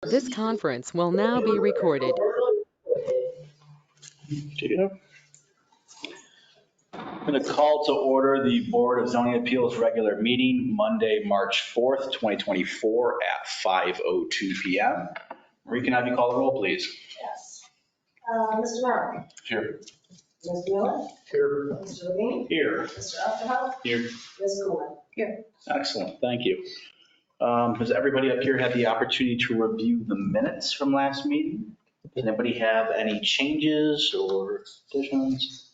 This conference will now be recorded. I'm going to call to order the Board of Zoning Appeals regular meeting Monday, March 4th, 2024 at 5:02 p.m. Marie, can I have you call the roll, please? Yes. Mr. Mark? Here. Ms. Miller? Here. Mr. Levine? Here. Mr. Upperhouse? Here. Ms. Coleman? Here. Excellent, thank you. Has everybody up here had the opportunity to review the minutes from last meeting? Does anybody have any changes or additions?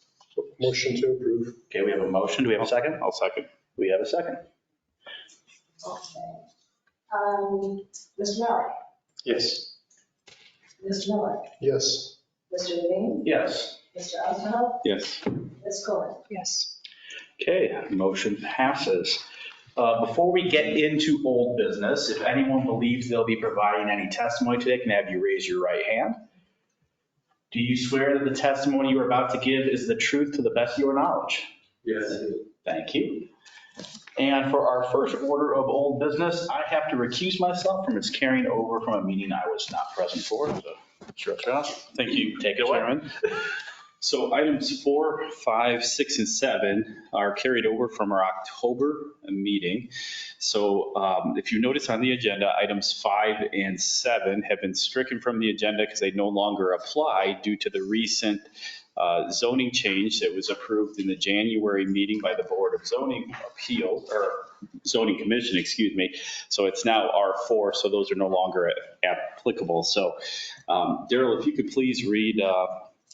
Motion to approve. Okay, we have a motion. Do we have a second? I'll second. We have a second. Okay. Mr. Mark? Yes. Mr. Miller? Yes. Mr. Levine? Yes. Mr. Upperhouse? Yes. Ms. Coleman? Yes. Okay, motion passes. Before we get into old business, if anyone believes they'll be providing any testimony today, can I have you raise your right hand? Do you swear that the testimony you are about to give is the truth to the best of your knowledge? Yes, I do. Thank you. And for our first order of old business, I have to recuse myself from its carrying over from a meeting I was not present for. So, sure. Thank you. Take it away. Chairman. So items 4, 5, 6, and 7 are carried over from our October meeting. So if you notice on the agenda, items 5 and 7 have been stricken from the agenda because they no longer apply due to the recent zoning change that was approved in the January meeting by the Board of Zoning Appeals, or Zoning Commission, excuse me. So it's now R4, so those are no longer applicable. So Daryl, if you could please read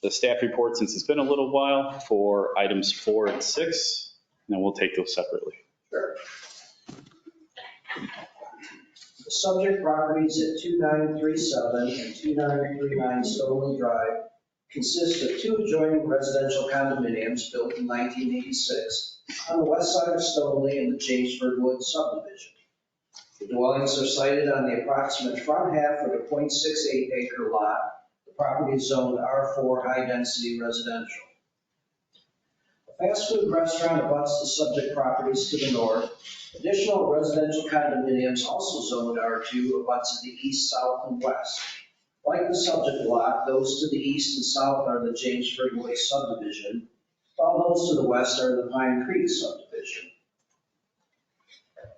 the staff report, since it's been a little while, for items 4 and 6, and then we'll take those separately. Sure. The subject properties at 2937 and 2939 Stoneleigh Drive consist of 2 adjoining residential condominiums built in 1986 on the west side of Stoneleigh in the Jamesford Woods subdivision. The dwellings are sited on the approximate front half of the .68 acre lot. The property is zoned R4 high-density residential. A fast food restaurant abuts the subject properties to the north. Additional residential condominiums, also zoned R2, abuts to the east, south, and west. Like the subject lot, those to the east and south are the Jamesford Woods subdivision, while those to the west are the Pine Creek subdivision.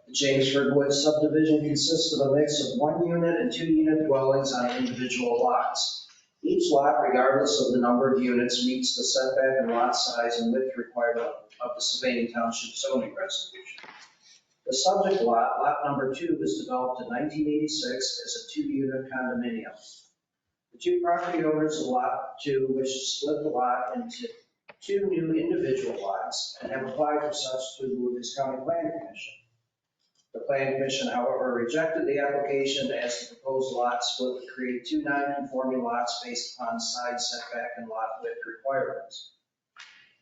The Jamesford Woods subdivision consists of a mix of 1-unit and 2-unit dwellings on individual lots. Each lot, regardless of the number of units, meets the setback and lot size and width requirement of the Sylvania Township zoning resolution. The subject lot, lot number 2, was developed in 1986 as a 2-unit condominium. The 2 property owners of lot 2 wish to split the lot into 2 new individual lots and have applied for such through the Lucas County Planning Commission. The Planning Commission, however, rejected the application as the proposed lot split would create 2 non-conforming lots based upon side setback and lot width requirements.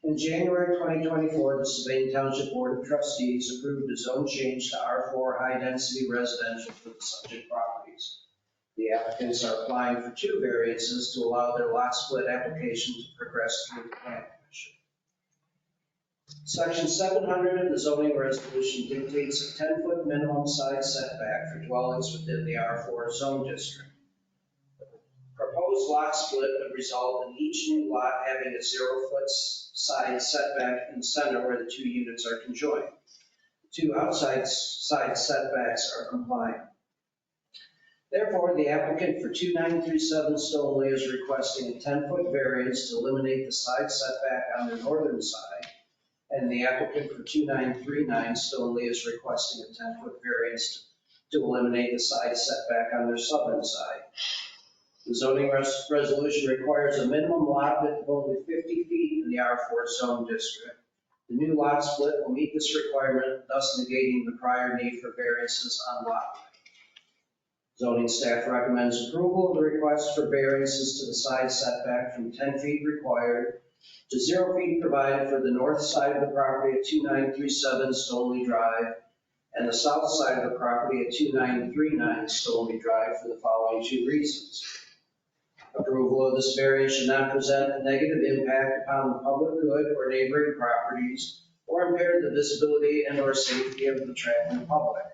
In January 2024, the Sylvania Township Board of Trustees approved a zone change to R4 high-density residential for the subject properties. The applicants are applying for 2 variances to allow their lot split application to progress through the Planning Commission. Section 700 of the zoning resolution dictates a 10-foot minimum side setback for dwellings within the R4 zone district. The proposed lot split would result in each new lot having a 0-foot side setback in the center where the 2 units are conjoined. The 2 outside side setbacks are compliant. Therefore, the applicant for 2937 Stoneleigh is requesting a 10-foot variance to eliminate the side setback on the northern side, and the applicant for 2939 Stoneleigh is requesting a 10-foot variance to eliminate the side setback on their southern side. The zoning resolution requires a minimum lot width of only 50 feet in the R4 zone district. The new lot split will meet this requirement, thus negating the prior need for variances on lot width. Zoning staff recommends approval of the request for variances to the side setback from 10 feet required to 0 feet provided for the north side of the property at 2937 Stoneleigh Drive and the south side of the property at 2939 Stoneleigh Drive for the following 2 reasons. Approval of this variance should not present a negative impact upon the public good or neighboring properties or impair the visibility and or safety of the traveling public.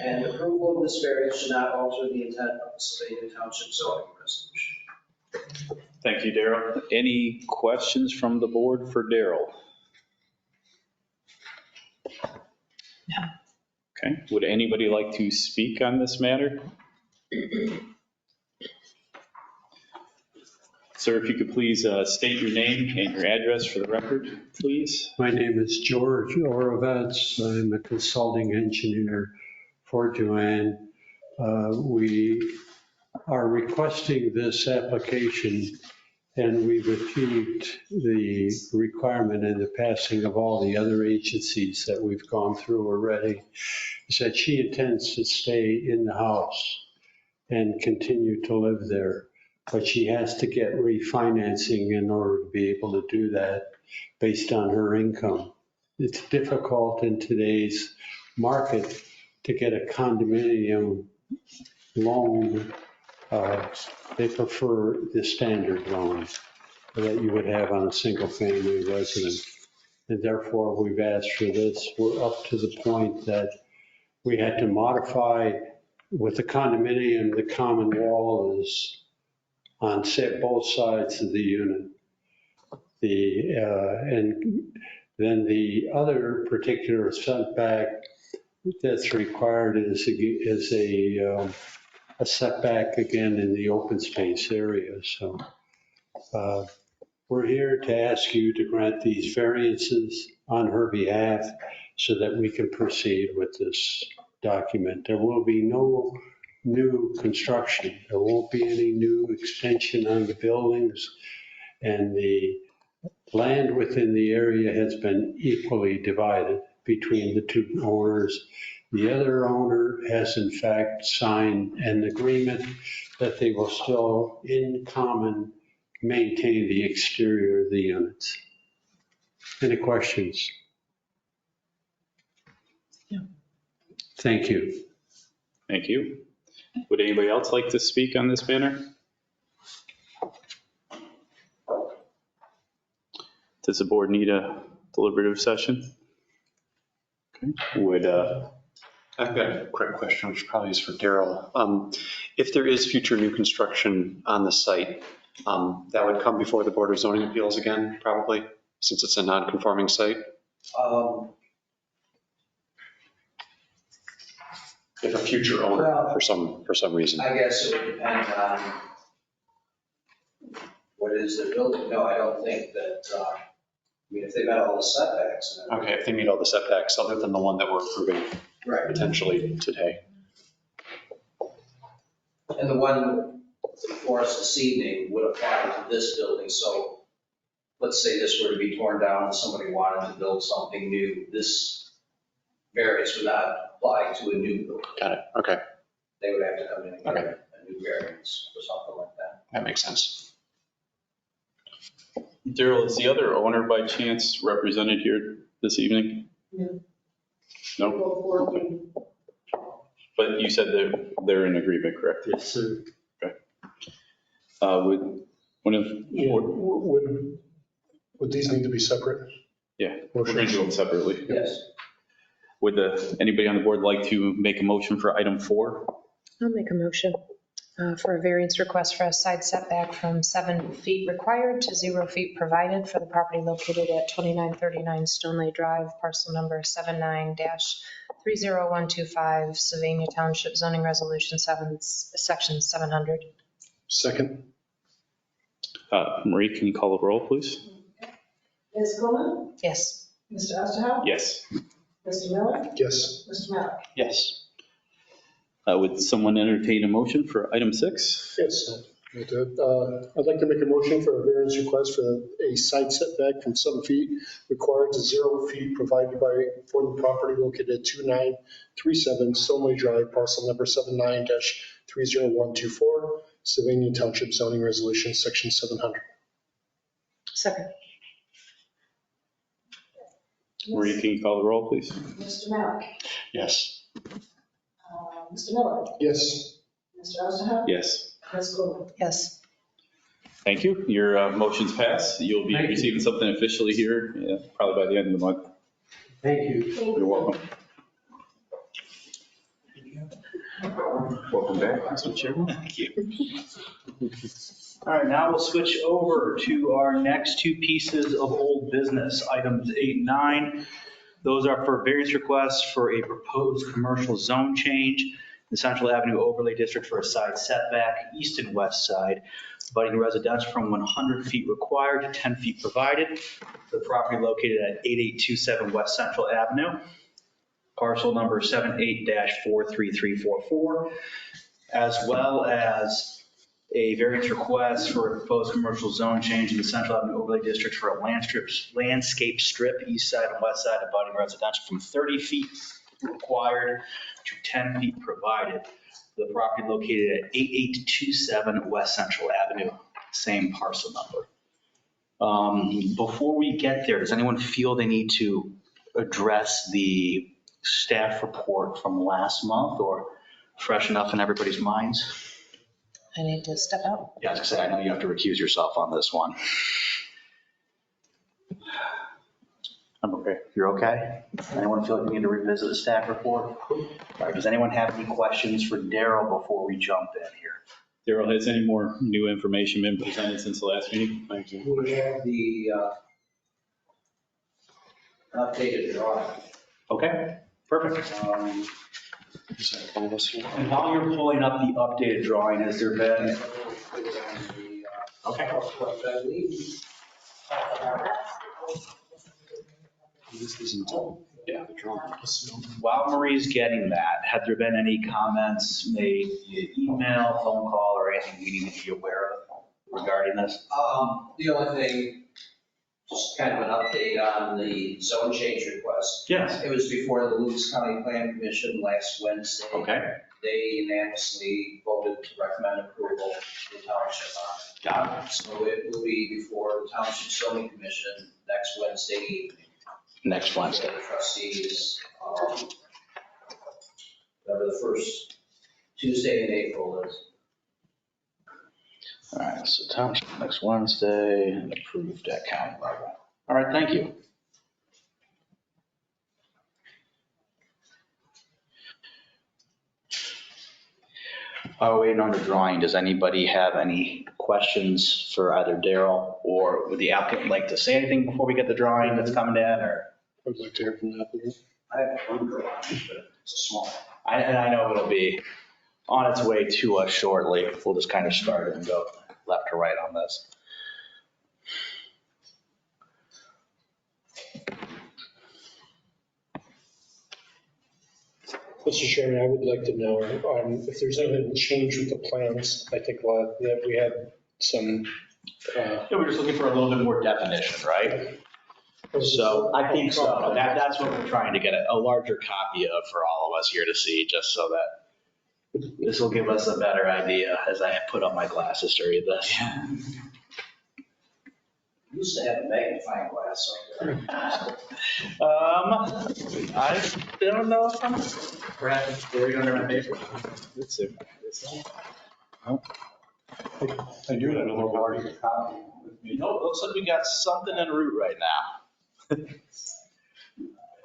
And approval of this variance should not alter the intent of the Sylvania Township zoning resolution. Thank you, Daryl. Any questions from the board for Daryl? No. Okay, would anybody like to speak on this matter? Sir, if you could please state your name and your address for the record, please. My name is George Orovets. I'm a consulting engineer for Joanne. We are requesting this application, and we've achieved the requirement in the passing of all the other agencies that we've gone through already, is that she intends to stay in the house and continue to live there. But she has to get refinancing in order to be able to do that based on her income. It's difficult in today's market to get a condominium loan. They prefer the standard loan that you would have on a single family residence. And therefore, we've asked for this. We're up to the point that we had to modify with the condominium, the common wall is on both sides of the unit. And then the other particular setback that's required is a setback again in the open space area. So we're here to ask you to grant these variances on her behalf so that we can proceed with this document. There will be no new construction. There won't be any new extension on the buildings, and the land within the area has been equally divided between the two owners. The other owner has in fact signed an agreement that they will still in common maintain the exterior of the units. Any questions? No. Thank you. Thank you. Would anybody else like to speak on this matter? Does the board need a deliberative session? Okay. I've got a quick question, which probably is for Daryl. If there is future new construction on the site, that would come before the Board of Zoning Appeals again, probably, since it's a non-conforming site? If a future owner, for some reason. I guess it would depend on what is the building. No, I don't think that, if they met all the setbacks. Okay, if they meet all the setbacks other than the one that we're approving Right. potentially today. And the one for us this evening would apply to this building. So let's say this were to be torn down and somebody wanted to build something new, this variance would not apply to a new building. Got it, okay, They would have to come in and get Okay. a new variance or something like that. that makes sense. Daryl, is the other owner by chance represented here this evening? No. No? But you said they're in agreement, correct? Yes, sir. Would one of, Yeah, would these need to be separate? yeah, we're going to do them separately. Yes. Would anybody on the board like to make a motion for item 4? I'll make a motion for a variance request for a side setback from 7 feet required to 0 feet provided for the property located at 2939 Stoneleigh Drive, parcel number 79-30125, Sylvania Township zoning resolution 7, section 700. Second? Marie, can you call the roll, please? Ms. Coleman, Yes. Mr. Osterhout, Yes. Mr. Miller, Yes. Mr. Malik. Yes. Would someone entertain a motion for item 6? Yes. I'd like to make a motion for a variance request for a side setback from 7 feet required to 0 feet provided for the property located at 2937 Stoneleigh Drive, parcel number 79-30124, Sylvania Township zoning resolution, section 700. Second. Marie, can you call the roll, please? Mr. Malik, Yes. Mr. Miller, Yes. Mr. Osterhout, Yes. Ms. Coleman. Yes. Thank you. Your motion's passed. You'll be Thank you. receiving something officially here, probably by the end of the month. Thank you. You're welcome. Welcome back, Mr. Chairman. Thank you. All right, now we'll switch over to our next two pieces of old business, items 8 and 9. Those are for variance requests for a proposed commercial zone change in the Central Avenue Overlay District for a side setback, east and west side, abutting residential from 100 feet required to 10 feet provided. The property located at 8827 West Central Avenue, parcel number 78-43344, as well as a variance request for a proposed commercial zone change in the Central Avenue Overlay District for a landscape strip, east side and west side, abutting residential from 30 feet required to 10 feet provided. The property located at 8827 West Central Avenue, same parcel number. Before we get there, does anyone feel they need to address the staff report from last month, or fresh enough in everybody's minds? I need to step out. Yeah, I was gonna say, I know you have to recuse yourself on this one. I'm okay. You're okay? Anyone feel like we need to revisit the staff report? All right, does anyone have any questions for Daryl before we jump in here? Daryl, has any more new information been presented since the last meeting? Thank you. We have the updated drawing. Okay, perfect. And while you're pulling up the updated drawing, has there been? Okay. This isn't, yeah, the drawing. While Marie's getting that, have there been any comments made via email, phone call, or anything we need to be aware of regarding this? The only thing, just kind of an update on the zone change request. Yes. It was before the Lewis County Plan Commission last Wednesday. Okay. They unanimously voted to recommend approval to the township on it. Got it. So it will be before the Township Zoning Commission next Wednesday evening. Next Wednesday. The trustees, whatever the first Tuesday in April is. All right, so township next Wednesday and approved at county level. All right, thank you. While waiting on the drawing, does anybody have any questions for either Daryl, or would the applicant like to say anything before we get the drawing that's coming in, or? I'd like to hear from the applicant. I have one drawing, but it's small. And I know it'll be on its way to us shortly. We'll just kind of start and go left to right on this. Mr. Chairman, I would like to know if there's anything change with the plans. I think that we had some. Yeah, we're just looking for a little bit more definition, right? So I think so. That's what we're trying to get a larger copy of for all of us here to see, just so that this will give us a better idea as I put on my glasses to read this. Used to have a magnifying glass up there. I don't know if I'm. We're going to run paper. Let's see. I do have a little larger copy. You know, it looks like we got something en route right now. Do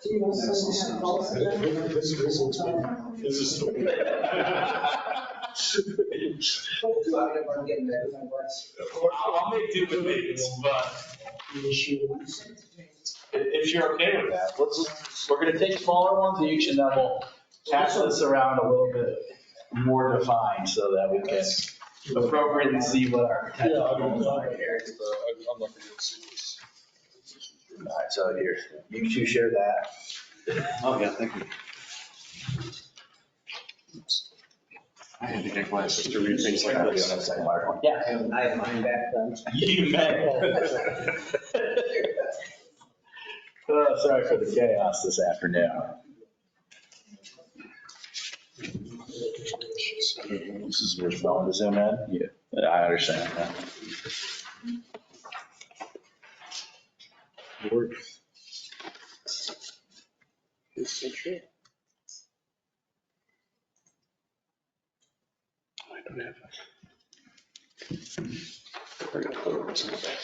you want to have both of them? This isn't. Do I ever get a magnifying glass? I'll make do with these, but if you're okay with that, we're going to take smaller ones each, and then we'll pass this around a little bit more defined so that we can appropriately see what our potential goals are here. I'm not going to see this. All right, so here, you two share that. Oh, yeah, thank you. I had to get glasses to read things like this. Yeah. I have mine back then. You may. Oh, sorry for the chaos this afternoon. This is where it's going to zoom in? Yeah, I understand that. I don't have it. We're gonna put it in the back.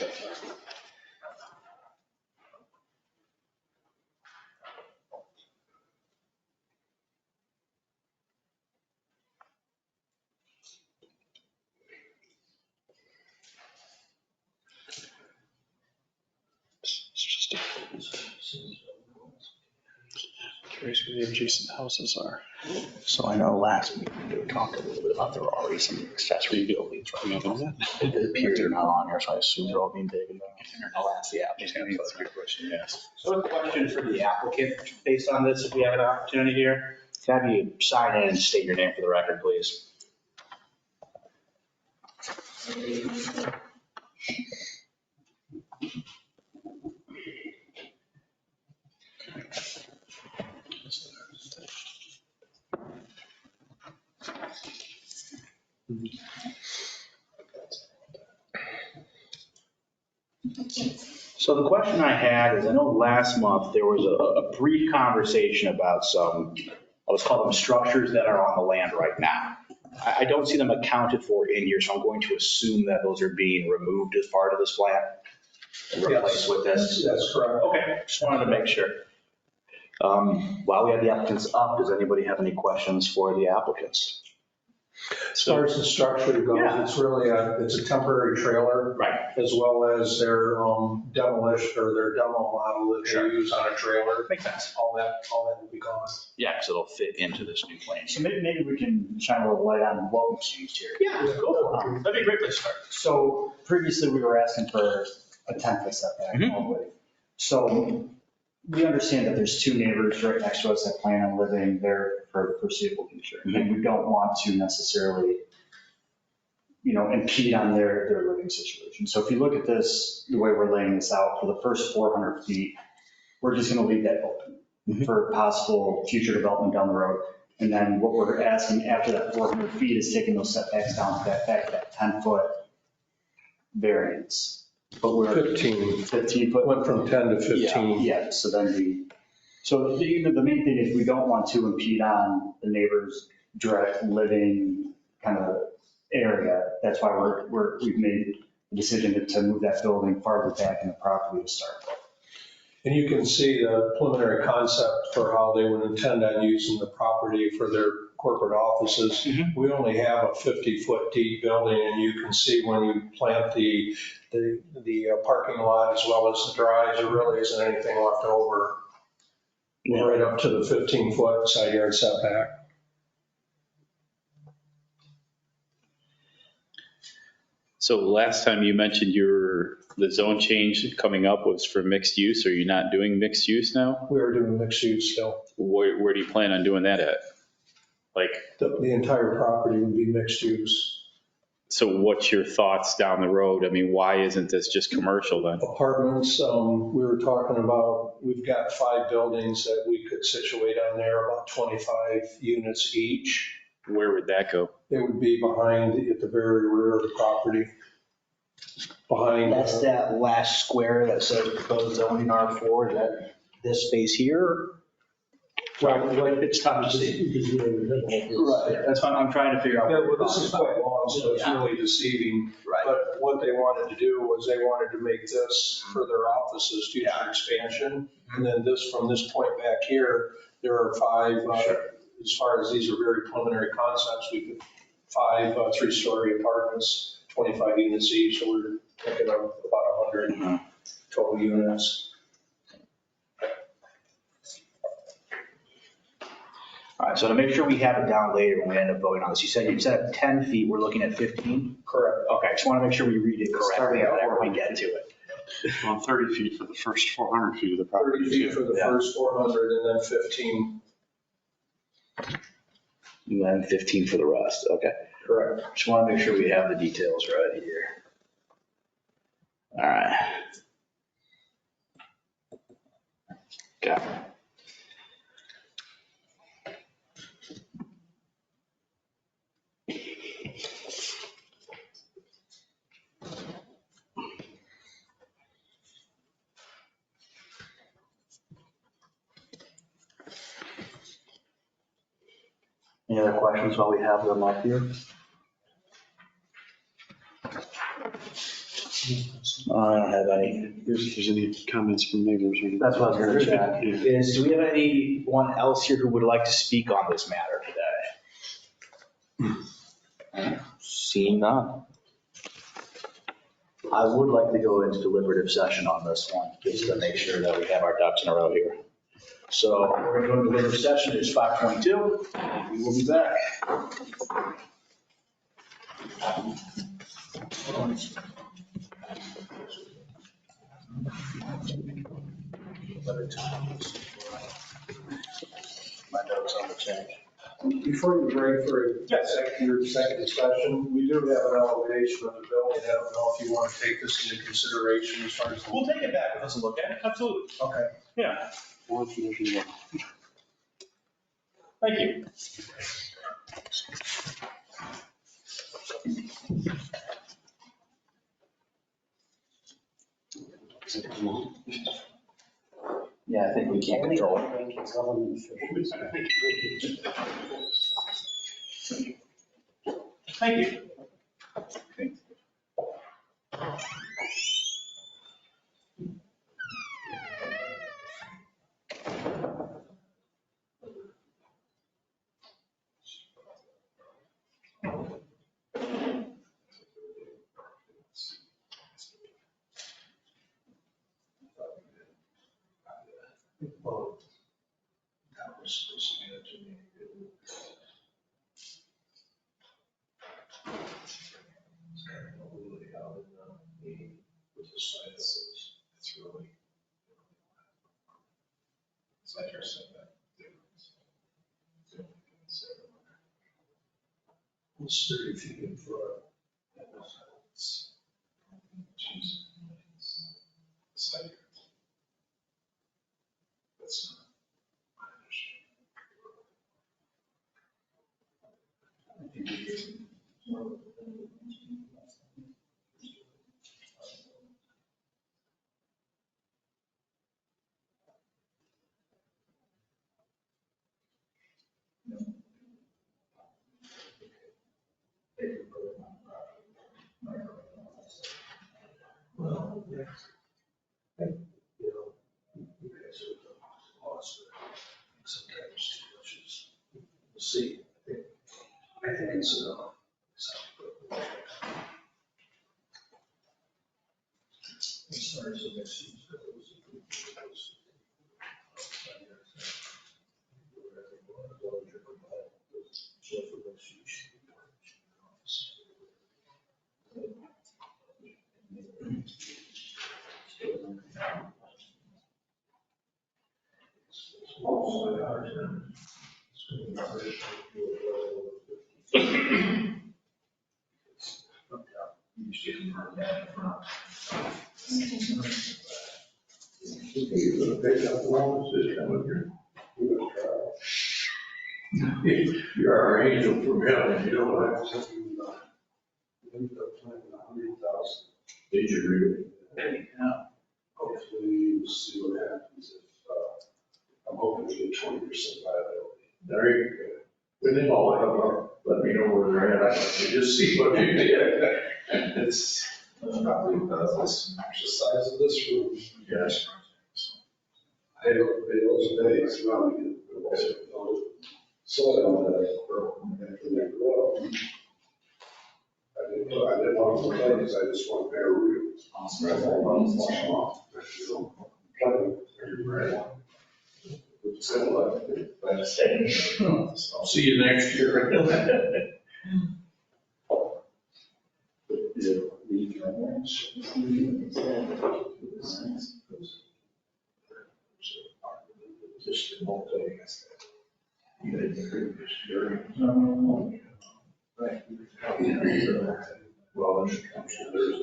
Basically, the adjacent houses are. So I know last meeting we talked a little bit about there were already some accessory buildings right now. It appears they're not on here, so I assume they're all being taken down. I'll ask the applicant. That's a good question, yes. So a question for the applicant, based on this, if we have an opportunity here, can I have you sign in and state your name for the record, please? So the question I had is, I know last month there was a brief conversation about some, let's call them structures that are on the land right now. I don't see them accounted for in here, so I'm going to assume that those are being removed as part of this plan and replaced with this. That's correct. Okay, just wanted to make sure. While we have the applicants up, does anybody have any questions for the applicants? As far as the structure goes, Yeah. it's really it's a temporary trailer. Right. As well as their demolition or their demo model that they use on a trailer. Makes sense. All that will be gone. Yeah, because it'll fit into this new plan. So maybe we can shine a little light on what we've changed here. Yeah, go for it. That'd be a great place to start. So previously we were asking for a 10-foot setback all the way. So we understand that there's two neighbors right next to us that plan on living there for the foreseeable future. And we don't want to necessarily, impede on their living situation. So if you look at this, the way we're laying this out, for the first 400 feet, we're just going to leave that open for possible future development down the road. And then what we're asking after that 400 feet is taking those setbacks down to that 10-foot variance. But we're 15 foot. Went from 10 to 15. Yeah, so then the main thing is we don't want to impede on the neighbor's direct living kind of area. That's why we've made the decision to move that building farther back in the property to start. And you can see the preliminary concept for how they would intend on using the property for their corporate offices. We only have a 50-foot deep building, and you can see when you plant the parking lot as well as the drive, there really isn't anything left over. We're right up to the 15-foot side yard setback. So last time you mentioned the zone change coming up was for mixed use. Are you not doing mixed use now? We are doing mixed use still. Where do you plan on doing that at? Like, The entire property would be mixed use. so what's your thoughts down the road? I mean, why isn't this just commercial then? Apartments, we were talking about, we've got 5 buildings that we could situate on there, about 25 units each. Where would that go? It would be behind, at the very rear of the property. Behind. That's that last square that says proposed zoning R4, is that this space here? It's tough to see. Right, that's why I'm trying to figure out. Yeah, well, this is quite long, so it's really deceiving. Right. But what they wanted to do was they wanted to make this for their offices, future expansion. And then this, from this point back here, there are 5, as far as these are very preliminary concepts, we could 5 3-story apartments, 25 units each, so we're thinking of about 100 total units. All right, so to make sure we have it down later when we end up voting on this, you said 10 feet, we're looking at 15? Correct. Okay, just want to make sure we read it correctly whenever we get to it. Well, 30 feet for the first 400 feet of the property. 30 feet for the first 400 and then 15. And then 15 for the rest, okay. Correct. Just want to make sure we have the details right here. All right. Got it. Any other questions while we have them up here? I don't have any. If there's any comments from neighbors or anything. That's what I was going to check. Do we have anyone else here who would like to speak on this matter today? Seeing none. I would like to go into deliberative session on this one, just to make sure that we have our ducks in a row here. So we're going to go into deliberative session. It's 5:22. We will be back. My notes on the change. Before you break for your second discussion, we do have an elevation of the building. I don't know if you want to take this into consideration as far as. We'll take it back with us and look at it. Absolutely. Okay. Yeah. Thank you. Yeah, I think we can't control it. Thank you. It's 30 feet in front. Well, yeah. And, you know, you guys are lost sometimes too much is, we'll see. I think it's enough. As far as the next use goes. You're our angel from heaven, you don't have to. Did you really? Yeah. Hopefully, we'll see what happens if, I'm hoping to get 20% liability. There you go. When they all let me know where they're at, I can just see what they did. It's probably about the size of this room. Yes. I don't, it's running it. Soil that after they grow. I didn't want to play because I just want their roots. Right, all on flush off. I'll see you next year. Just multi. Right. Well, I'm sure there's.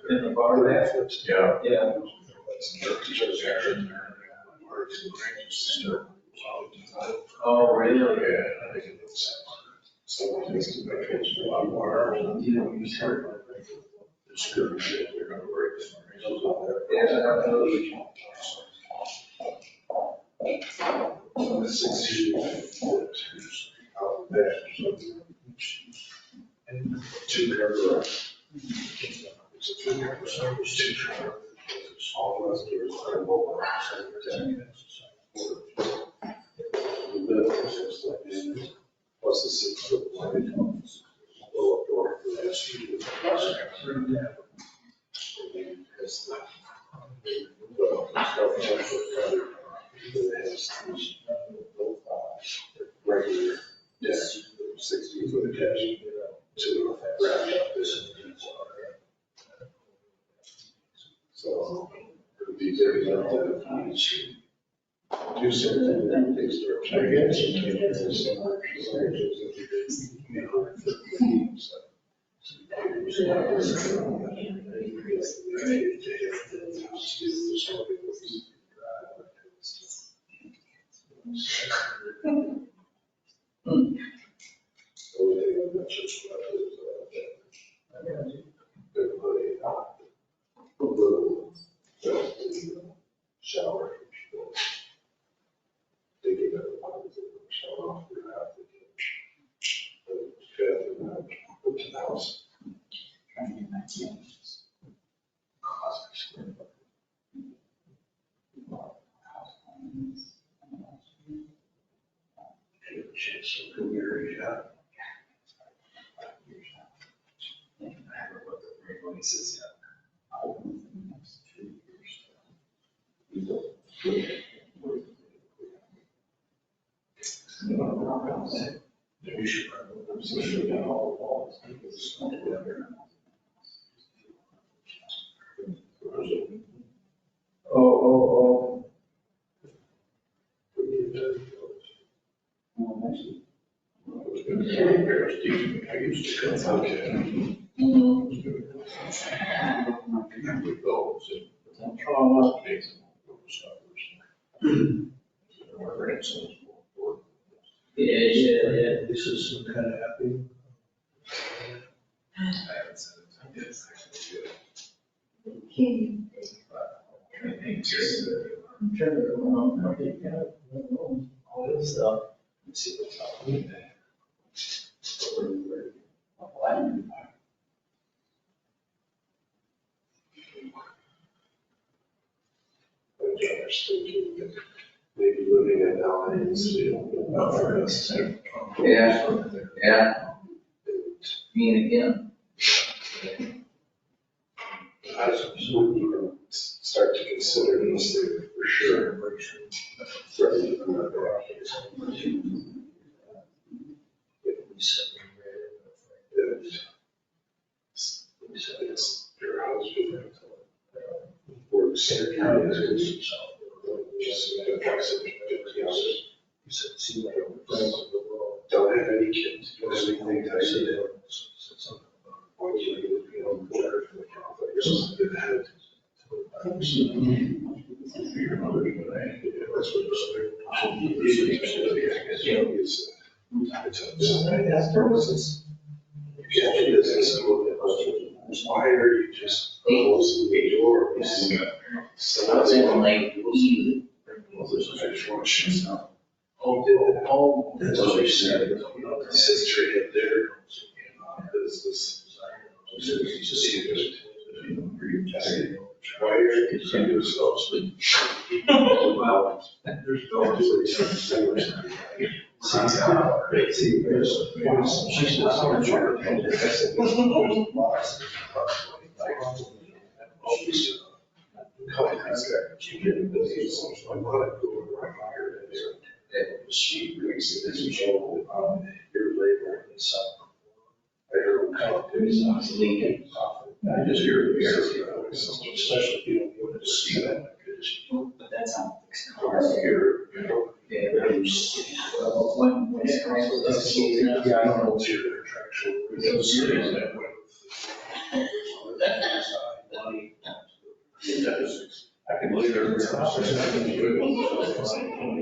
In the bar there? Yeah. Oh, really? Oh. Yeah. This is kind of happy. All this stuff. Let's see what's happening there. Maybe living at Alliance. Yeah. Me again. I would even start to consider these things for sure. It's your husband works in don't have any kids, don't have anything to say. Why do you know, yourself in the head? Your mother, that's what why are you just closing the door? What's in like E? That's what she said. Sister hit there. This. It's going to do so. Well, there's no she brings it as a show your labor and stuff. I just hear the air, especially if you don't want to see that. But that's not. Here, you know. Yeah, when it comes to this season. Yeah, I don't know if you're contractual. It's serious that way. I can believe there's a process. I can do it.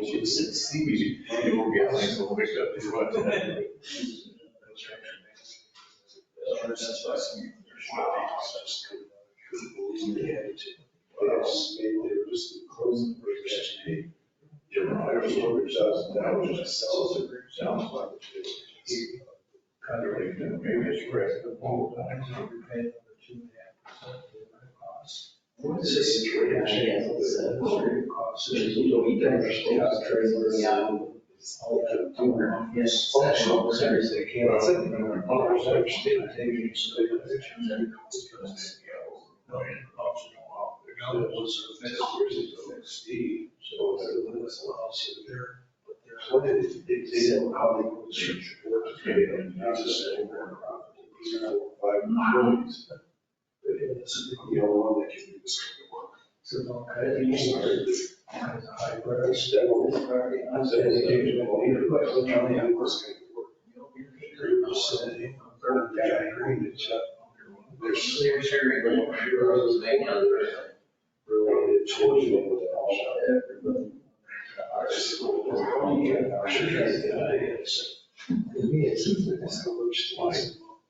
It's easy. People get things a little bit up to what. You're right, I was $100,000 sells it, sounds like it's kind of like, maybe it's correct. What is this situation? Costs. Yes.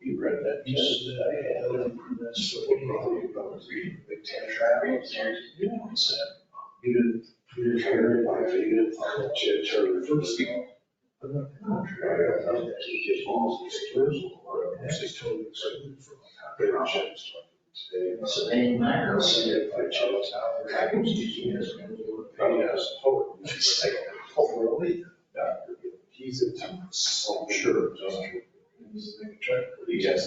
You read that just today. That's what we're talking about. Reading Big Ten travel. You didn't hear it, you didn't find that you had turned the first thing. So they might see it by chance out there. I can see it. Yes. Oh, really? He's in town. So sure. Yes.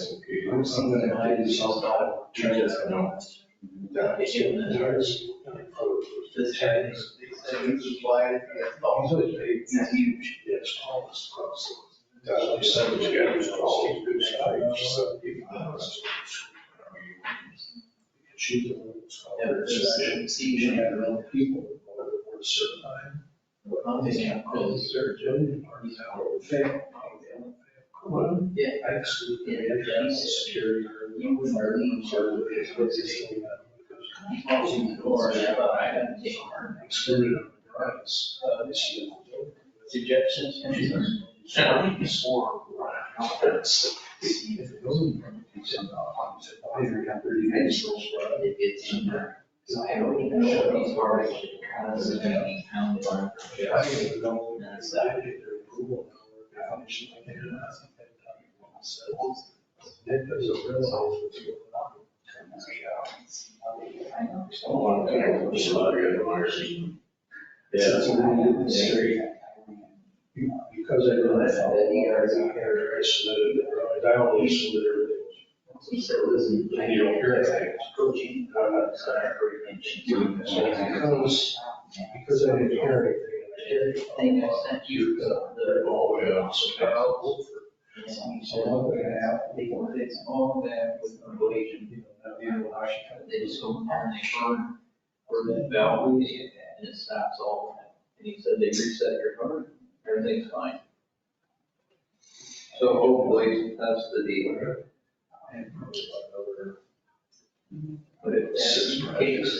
I'm seeing that I did something. Try to know. It's in the tires. The tags. He's huge. Yes. That's what he said. He's got his all good size. She's the one who's called. See, you have real people who are certified. I'm thinking, oh, surgeon, he's out of fail. Well, yeah, absolutely. Yeah, security. You wouldn't leave surgery. What's this thing? Closing the door, I had to take her. Excluded on the price. Suggestions? If it goes in front of you, it's in the opposite. It's in there. So I don't even know these are. I don't even know that's that. It does a real because I know that I submitted it, I only submitted everything. He said, listen, you don't hear anything. Coaching. Because I didn't hear anything. Thing I sent you. Oh, yeah. So I'm going to have to fix all that with relation. They just go down and they burn for that valve and it stops all that. And he said they reset your car, everything's fine. So hopefully that's the deal. But if that's the case,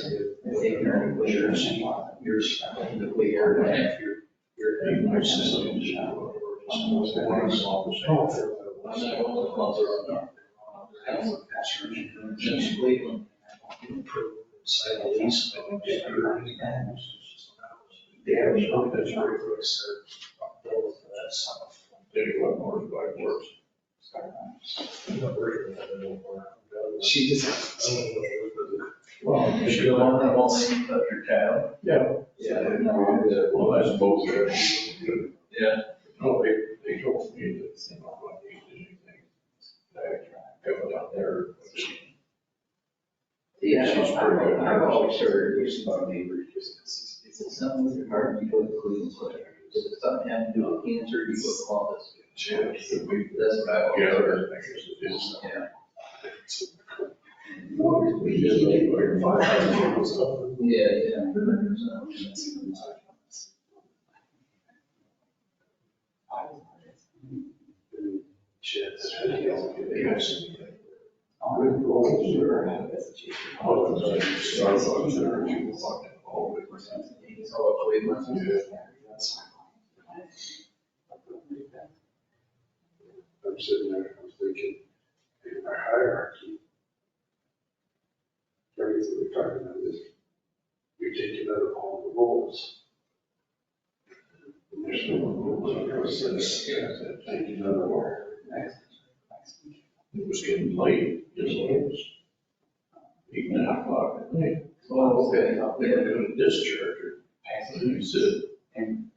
if they turn the clears, you're the clear, your system is not. Just Cleveland. The average number that's very close. She just. Well, You should go on and all see about your child. yeah. Yeah. Well, that's both there. Yeah. No, they told me that, you know, when they did anything, I go down there. Yeah, She's pretty good. I've always heard about neighbors, it's something with your heart, you go to Cleveland, if something having to do with cancer, you go to Columbus. That's what I've always heard. Yeah. I'm sitting there, I was thinking, in our hierarchy, everything we're talking about is, you're taking out all the roles. And there's no rules on the process, taking another role. It was getting late, just like it was 8:30 at night. Oh, okay. They were doing a discharge, and he said, I'm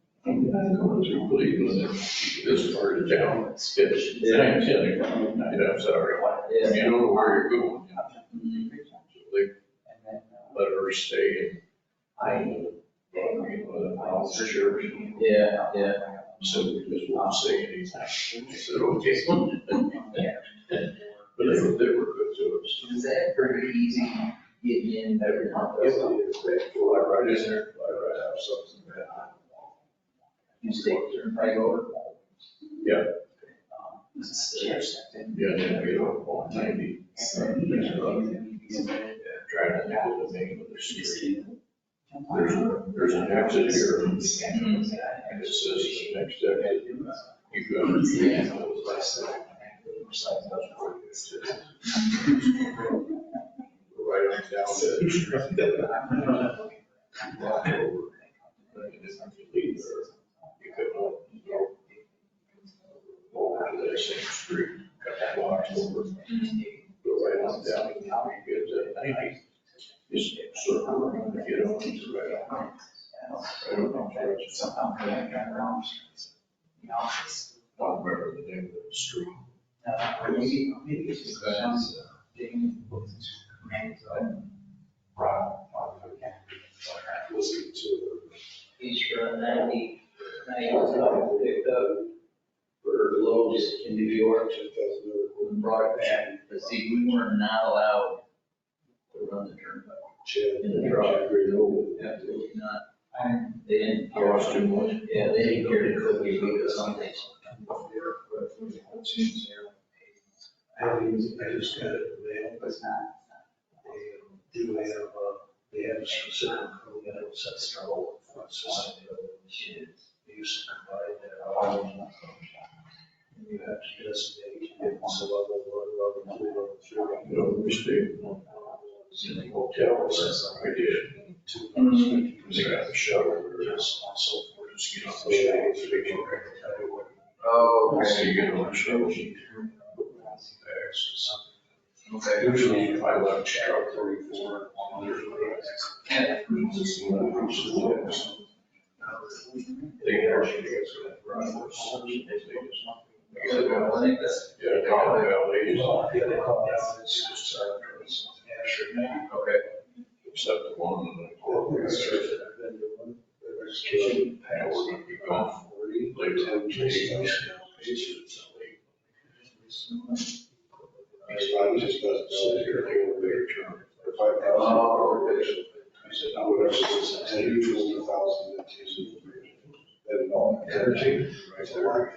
not going through Cleveland, this part of town, it's sketchy. I'm telling you, I'm sorry, you don't know where you're going. So they let her stay, and I was sure. Yeah, yeah. So we just won't say anything. I said, okay. But they were good to us. Is that pretty easy getting in every month? Fly right in there, fly right out, something. You stay right over? Yeah. Yeah, then we go on 90. Trying to think of the name of the street. There's an exit here, and it says the next exit. You go. Right on down to the street. Walk over. And if you leave there, you go up, over to that same street, cut blocks over, go right on down, and you get to 90. Just circle around, get on, it's right on. I don't know, I don't remember the name of the street. Maybe it's because, Listen to he's from 90, picked up for Lowe's in New York, brought it back, but see, we were not allowed to run the turnpike in the truck. Absolutely not. They didn't care too much. Yeah, they didn't care to cook it because something. I just got it, they do have, they have a specific code that sets the whole front system. They used to combine that. You have to designate, it's a level 1, level 2, level 3. You know, we stayed in the hotels, I did 2 months, they got the shower, just also, just get off the shower, so they can tell you what. Oh, So okay. you get on the shower. Okay. Usually if I left channel 34, Yeah. they actually get some drivers. So, I think that's. Yeah, they got valets. It's just, Okay. except the one in the corporate. And we're gonna be gone later. Just doesn't sit here, they will be returned for 5,000. I said, no, whatever, it's a usual 1,000, that's usually. And all energy, right there.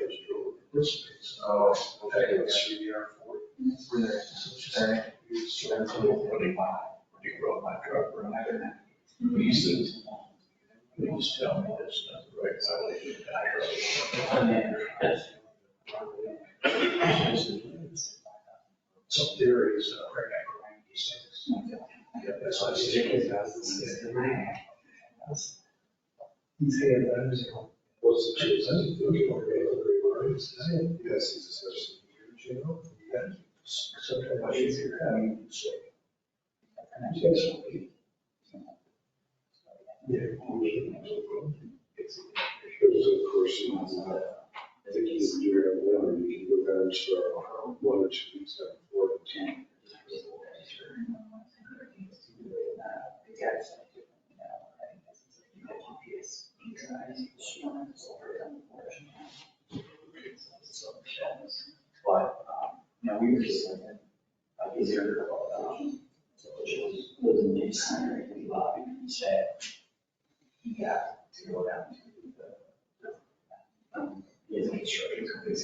Oh, Okay, it's CDR 4. When he brought my truck around, he says, please tell me that's not the right violation. Some theories are. Yeah, that's why he's taking that. He's had that. What's the choice? Yes, he's especially here, you know. Sometimes you're having to say. Yeah. Because of course, you can do it whenever, you can go down and start 1 or 2 weeks before the team. But, we were just like, easier, living in China, we lobbied and said, you got to go down to the construction companies.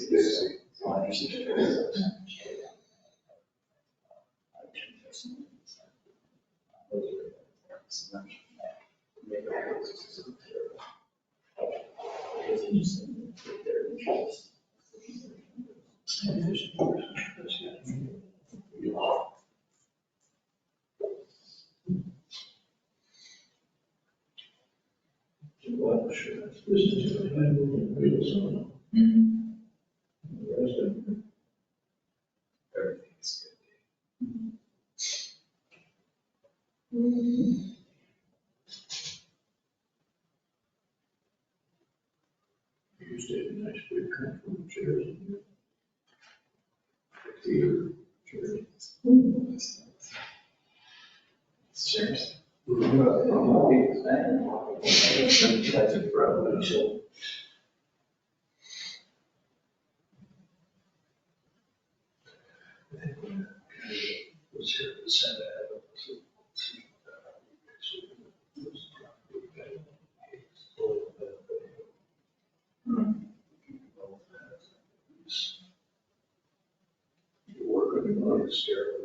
Seriously. That's a revolution.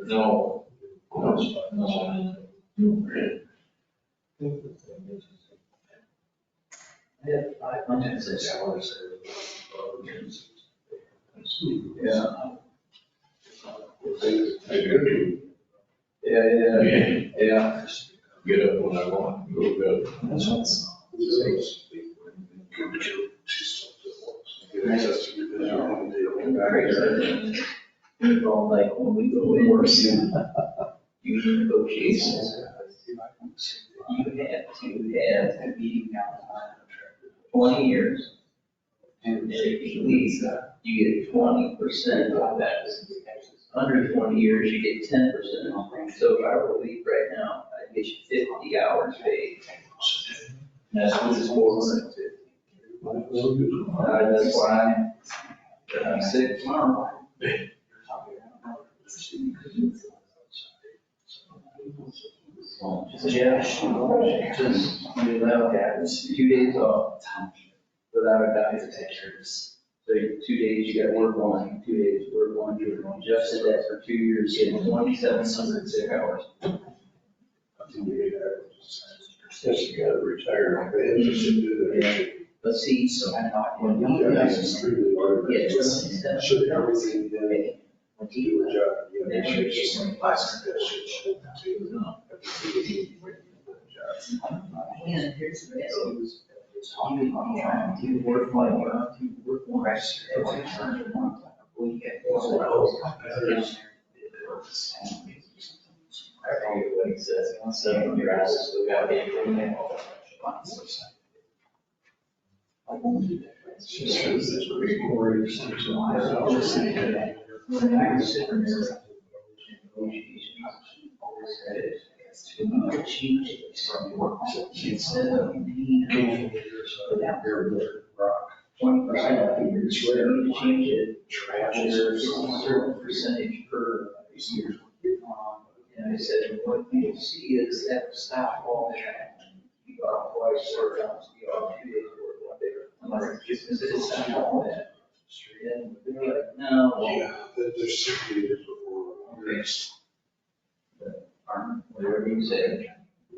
No. Yeah, 506 hours. Yeah. Yeah. Get up when I want, go to bed. That's what's. Well, like when we go in, you negotiations. You have to be 20 years. And if you leave, you get 20% of that. Under 20 years, you get 10%. So if I were to leave right now, I'd get you 50 hours paid. That's what it's for. That's why I'm sick tomorrow. Yeah, just it's 2 days off without a doctor's pictures. So 2 days you got work one, 2 days work one. Jeff said that for 2 years, getting 2,700 sick hours. Yes, you gotta retire. They have to do that. But see, so I'm not going Yeah, to. that's extremely hard. Yes. Should everything be When he do it, job. then you get some plastic. And here's the deal. You work like, you work one rest. We get. I forget what he says, 7 hours, we gotta be. Instead of being without their 20%, it's ready to change it. There's a certain percentage per year. And I said, what you see is that stop all that. You got twice or you got 2 days work one day. I'm like, just because it's not all that. And they're like, no. Yeah, there's certainly before. Okay. Whatever you say.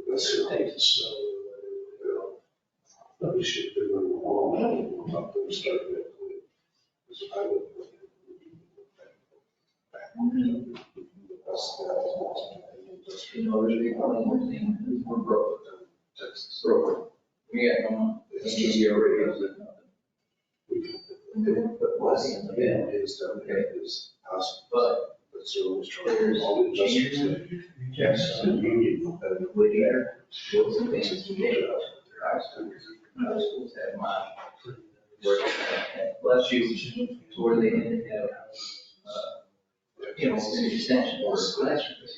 That's what it takes, so, we should do it all, about them starting it. Because I would. You know, there's big one more thing, we're broke. Texas. Broke. We got no one. It's easier radios than nothing. But what's in the bed? Is down there is possible. But But so always trying all the adjustments. Yes. Whittier, Wilson, high schools have mine. Bless you, where they ended up, an extension or classrooms.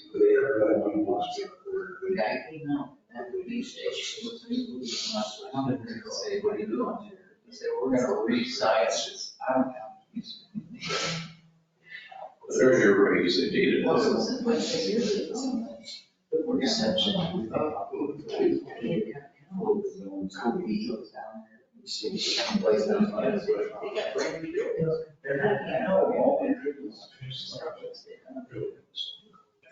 Guy came out at the police station. Say, what are you doing? He said, we're gonna resize this. I don't know. There's your raise, they dated. The perception of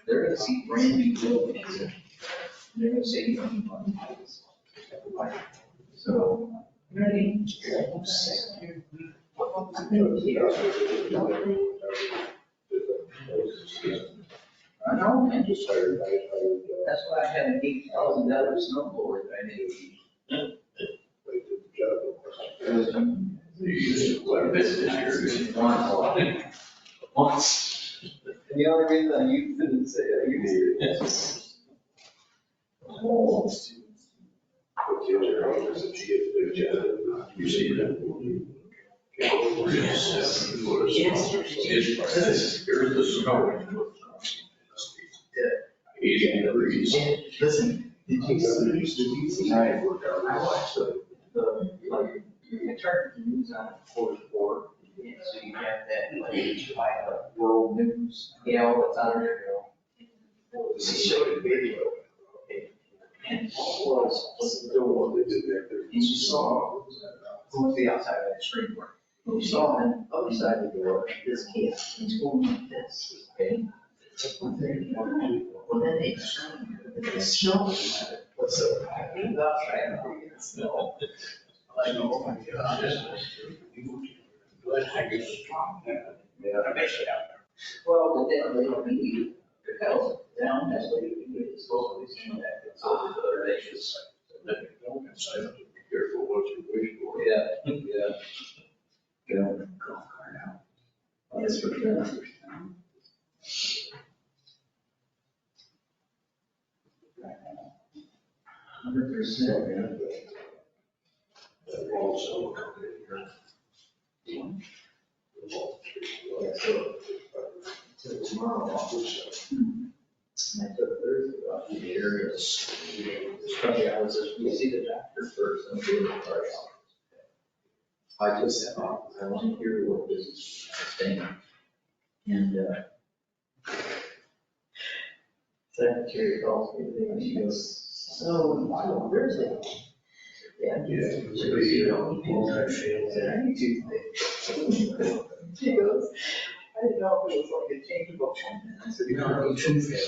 they're gonna see brand new buildings. They're gonna say, so. Ready? I know, man, just, that's why I had an $8,000 snowboard that I made. You used to quite a bit this year. Once. And the only reason I didn't say I used it. You see that? Yes. Here's the snow. 80 degrees. Listen, did you see? Right. I watched the I turned the news on at 44. So you have that, like, world news. Yeah, all that's on there. She showed a video. And what was the door? And you saw, who was the outside of that screen door? You saw on the other side of the door, this kid, he's going like this, okay? Well, then they snow. What's so happening outside of the snow? Like, oh my gosh. Well, but then they don't need the hell's down, that's what you need, it's supposed to be that. So the other nations. Careful what you wish for. Yeah, yeah. Get on the golf cart now. That's for sure. 100%. Also, So tomorrow, I took Thursday off the areas. I was just, we see the doctor first and do the part out. I took that off, I want to hear what this is saying. And, secretary calls me and she goes, so, on Thursday. Yeah. She goes, you know, I said, I need Tuesday. She goes, I didn't know if it was like a changeable. I said, you don't need Tuesday.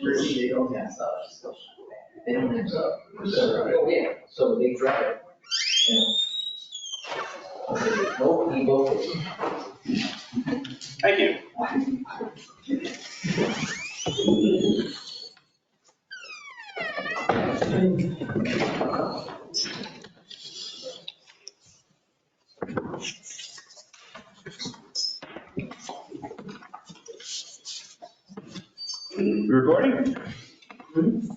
They don't have stuff. They don't have stuff. Oh, yeah, so they try it. No, he both. Thank you. We recording?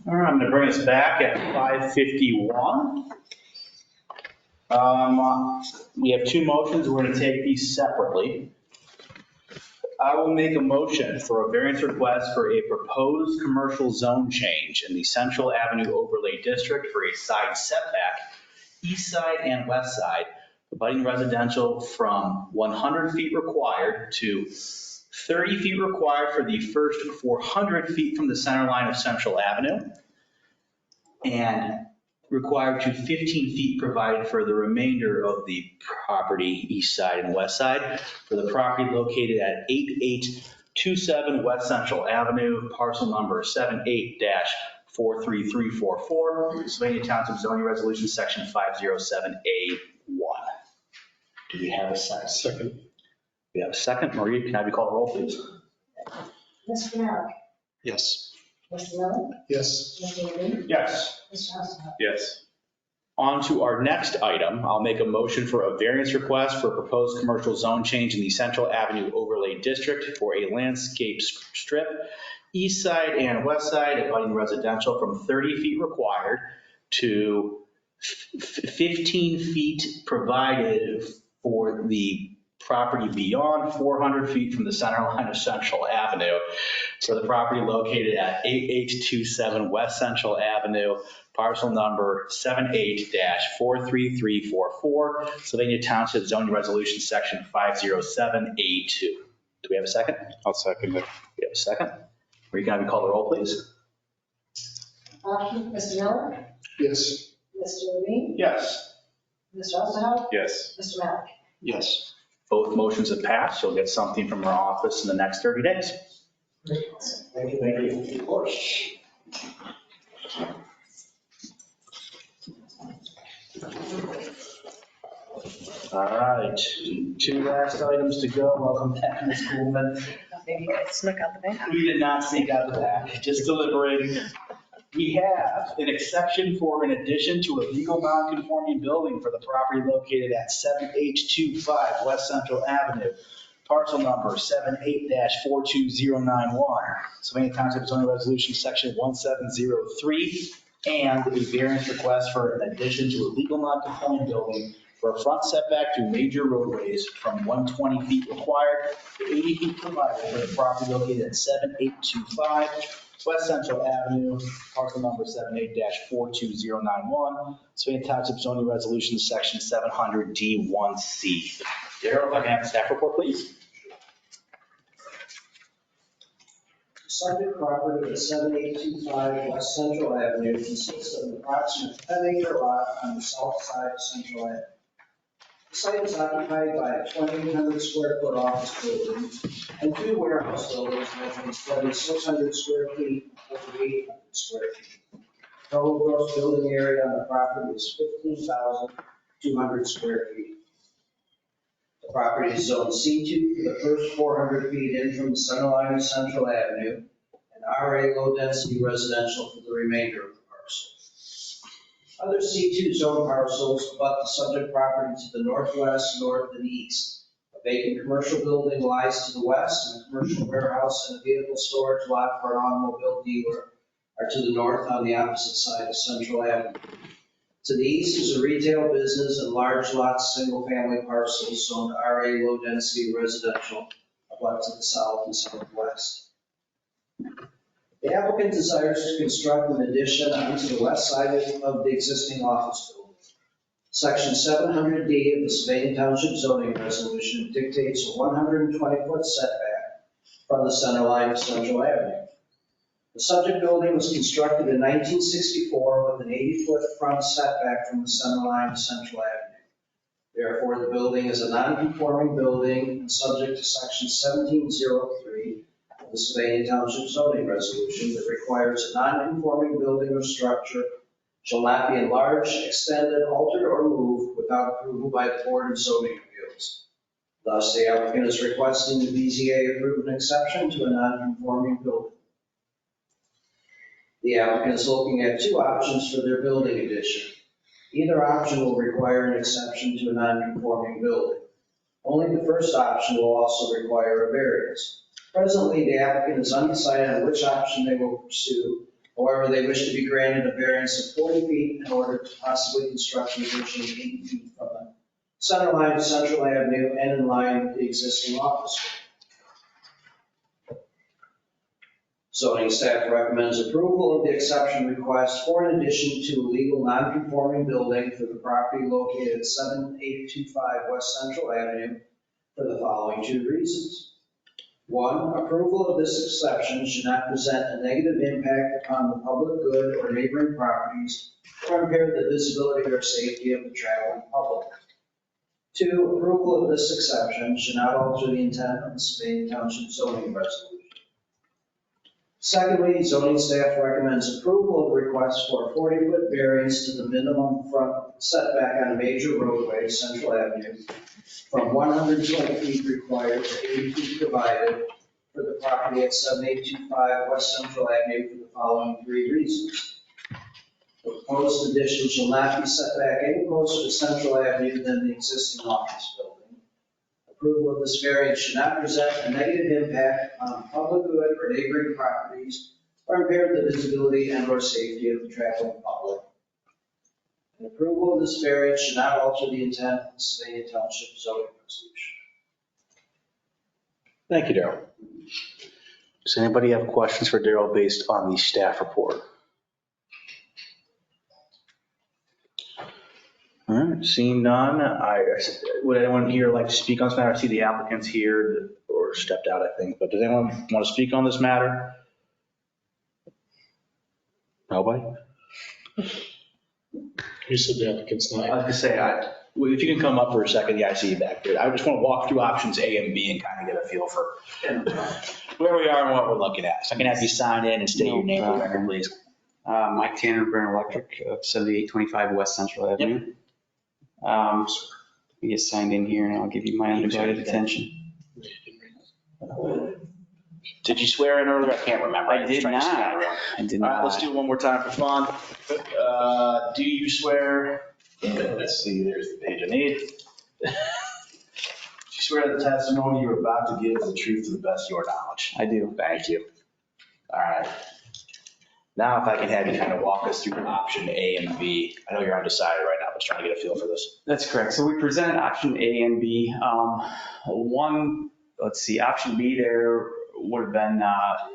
All right, I'm going to bring us back at 5:51. We have two motions. We're going to take these separately. I will make a motion for a variance request for a proposed commercial zone change in the Central Avenue Overlay District for a side setback, east side and west side, abutting residential from 100 feet required to 30 feet required for the first 400 feet from the center line of Central Avenue, and required to 15 feet provided for the remainder of the property, east side and west side, for the property located at 8827 West Central Avenue, parcel number 78-43344, Pennsylvania Township Zoning Resolution, section 507A1. Do we have a second? Second. We have a second. Maria, can I have you call the roll, please? Mr. Merrick? Yes. Mr. Miller? Yes. Mr. Levine? Yes. Mr. Hasselhoff? Yes. On to our next item, I'll make a motion for a variance request for a proposed commercial zone change in the Central Avenue Overlay District for a landscape strip, east side and west side, abutting residential from 30 feet required to 15 feet provided for the property beyond 400 feet from the center line of Central Avenue. So the property located at 8827 West Central Avenue, parcel number 78-43344, Sylvania Township Zoning Resolution Section 507A2. Do we have a second? I'll second it. We have a second. Are you going to call the roll, please? Mr. Miller? Yes. Mr. Levine? Yes. Mr. Osterhout? Yes. Mr. Malik? Yes. Both motions have passed. You'll get something from our office in the next 30 days. Thank you, thank you. Of course. All right, 2 last items to go. Welcome back, Ms. Coolman. Maybe you guys snuck out the back. We did not sneak out the back, just deliberating. We have an exception for an addition to a legal non-conforming building for the property located at 7H25 West Central Avenue, parcel number 78-42091, Sylvania Township Zoning Resolution Section 1703, and a variance request for an addition to a legal non-conforming building for a front setback to major roadways from 120 feet required to 80 feet provided for the property located at 7825 West Central Avenue, parcel number 78-42091, Sylvania Township Zoning Resolution Section 700D1C. Daryl, if I can have the staff report, please. Subject property at 7825 West Central Avenue consists of an approximate 10-acre lot on the south side of Central Avenue. The site is occupied by a 2,800 square foot office building and 2 warehouse buildings measuring 7,600 square feet and 4,800 square feet. Total gross building area on the property is 15,200 square feet. The property is zoned C2 for the first 400 feet in from the center line of Central Avenue, and RA low density residential for the remainder of the parcel. Other C2 zone parcels abut the subject property to the northwest, north, and east. A vacant commercial building lies to the west, and a commercial warehouse and a vehicle storage lot for an automobile dealer are to the north on the opposite side of Central Avenue. To the east is a retail business and large lots, single-family parcels zoned RA low-density residential abut to the south and southwest. The applicant desires to construct an addition onto the west side of the existing office building. Section 700D of the Sylvania Township zoning resolution dictates a 120-foot setback from the center line of Central Avenue. The subject building was constructed in 1964 with an 80-foot front setback from the center line of Central Avenue. Therefore, the building is a non-conforming building and subject to Section 1703 of the Sylvania Township zoning resolution that requires a non-conforming building or structure shall not be enlarged, extended, altered, or moved without approval by the Board of Zoning Appeals. Thus, the applicant is requesting the BZA approve an exception to a non-conforming building. The applicant is looking at 2 options for their building addition. Either option will require an exception to a non-conforming building. Only the first option will also require a variance. Presently, the applicant is undecided on which option they will pursue. However, they wish to be granted a variance of 40 feet in order to possibly construct an addition 80 feet from the center line of Central Avenue and in line with the existing office. Zoning staff recommends approval of the exception request for an addition to a legal non-conforming building for the property located at 7825 West Central Avenue for the following 2 reasons. 1, approval of this exception should not present a negative impact upon the public good or neighboring properties or impair the visibility or safety of the traveling public. 2, approval of this exception should not alter the intent of the Sylvania Township zoning resolution. Secondly, zoning staff recommends approval of the request for a 40-foot variance to the minimum front setback on a major roadway, Central Avenue, from 120 feet required to 80 feet provided for the property at 7825 West Central Avenue for the following 3 reasons. The proposed addition shall not be set back any closer to Central Avenue than the existing office building. Approval of this variance should not present a negative impact on public good or neighboring properties or impair the visibility and or safety of the traveling public. And approval of this variance should not alter the intent of the Stoneleigh Township zoning resolution. Thank you, Daryl. Does anybody have questions for Daryl based on the staff report? All right, seeing none, would anyone here like to speak on this matter? I see the applicants here or stepped out, I think, but does anyone want to speak on this matter? Nobody? You said the applicant's I was not. gonna say, well, if you can come up for a second, yeah, I see you back there. I just want to walk through options A and B and kind of get a feel for where we are and what we're looking at. So I can have you sign in and state your name for the record, please. Mike Tanner, Burn Electric of 7825 West Central Avenue. We get signed in here and I'll give you my undivided attention. Did you swear in earlier? I can't remember. I did not. I did All right, not. let's do it one more time for fun. Do you swear? Let's see, there's the page I need. Do you swear that the testimony you're about to give is the truth to the best of your knowledge? I do. Thank you. All right. Now, if I can have you kind of walk us through option A and B. I know you're undecided right now, but just trying to get a feel for this. That's correct. So we presented option A and B. Option B there would have been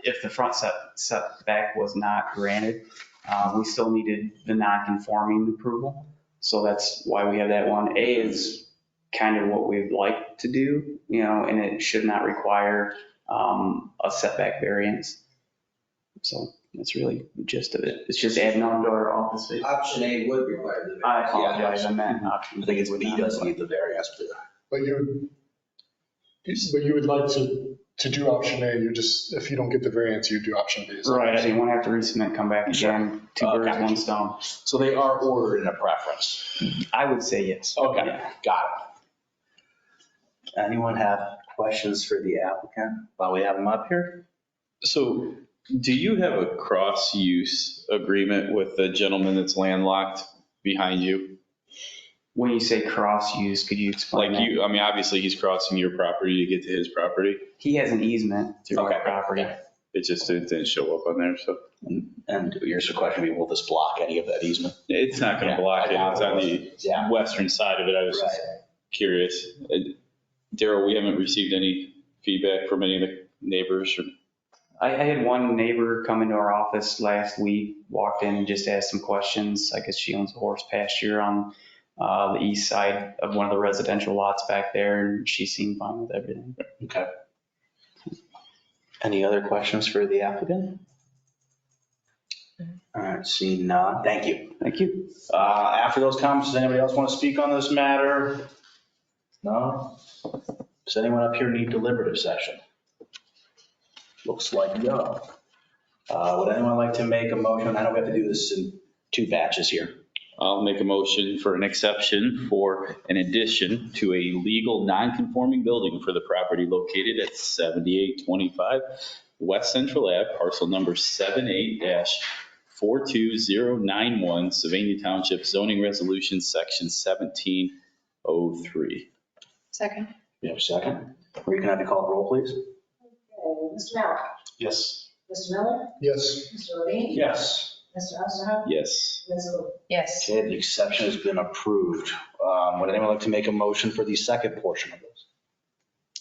if the front setback was not granted, we still needed the non-conforming approval. So that's why we have that one. A is kind of what we'd like to do, and it should not require a setback variance. So that's really the gist of it. It's just adding on to our office space. Option A would require the variance. I apologize, I meant option I think it's B. B doesn't need the variance. But you would like to do option A, if you don't get the variance, you do option B. Right, I didn't want to have to resubmit, come back again, two birds, one stone. So they are ordered in a preference. I would say yes. Okay, Yeah. got it. Anyone have questions for the applicant while we have them up here? So do you have a cross-use agreement with the gentleman that's landlocked behind you? When you say cross-use, could you explain Like that? obviously he's crossing your property to get to his property. He has an easement through Okay. our property. It just didn't show up on there, so And your question would be, will this block any of that easement? it's not going to block it. It's on the Yeah. western side of it. I was just curious. Daryl, we haven't received any feedback from any of the neighbors or I had one neighbor come into our office last week, walked in and just asked some questions. I guess she owns a horse pasture on the east side of one of the residential lots back there, and she seemed fine with everything. Okay. Any other questions for the applicant? All right, seeing none, thank you. Thank you. After those comments, does anybody else want to speak on this matter? No? Does anyone up here need deliberative session? Looks like no. Would anyone like to make a motion? I know we have to do this in two batches here. I'll make a motion for an exception for an addition to a legal non-conforming building for the property located at 7825 West Central Ave, parcel number 78-42091, Sylvania Township zoning resolution section 1703. Second. You have a second? Or you can have you call the roll, please? Okay, Mr. Mallon? Yes. Mr. Miller? Yes. Mr. Levine? Yes. Mr. Osterhoff? Yes. Ms. Cooper? Yes. Okay, the exception has been approved. Would anyone like to make a motion for the second portion of this?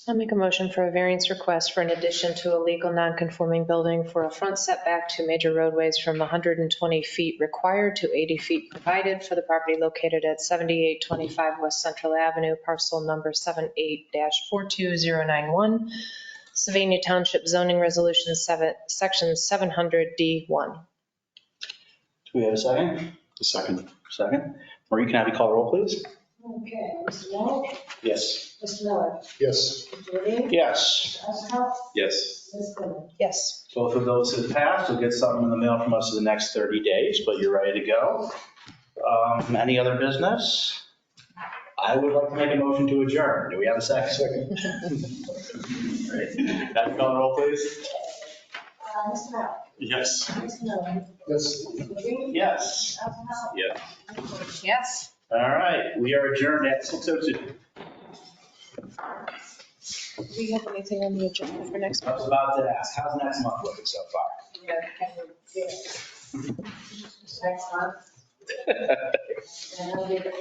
I'll make a motion for a variance request for an addition to a legal non-conforming building for a front setback to major roadways from 120 feet required to 80 feet provided for the property located at 7825 West Central Avenue, parcel number 78-42091, Sylvania Township zoning resolution section 700D1. Do we have a second? A second. Second. Marie, can I have you call the roll, please? Okay, Mr. Mallon? Yes. Mr. Miller? Yes. Mr. Levine? Yes. Mr. Osterhoff? Yes. Ms. Cooper? Yes. Both of those have passed. You'll get something in the mail from us in the next 30 days, but you're ready to go. Any other business? I would like to make a motion to adjourn. Do we have a second? Second. Great. Can I have you call the roll, please? Mr. Mallon? Yes. Mr. Miller? Yes. Mr. Levine? Yes. Yeah. Yes. All right, we are adjourned at 6:02. Do we have anything on the agenda for next I month? was about to ask, how's next month looking so far? Next month. And I'll be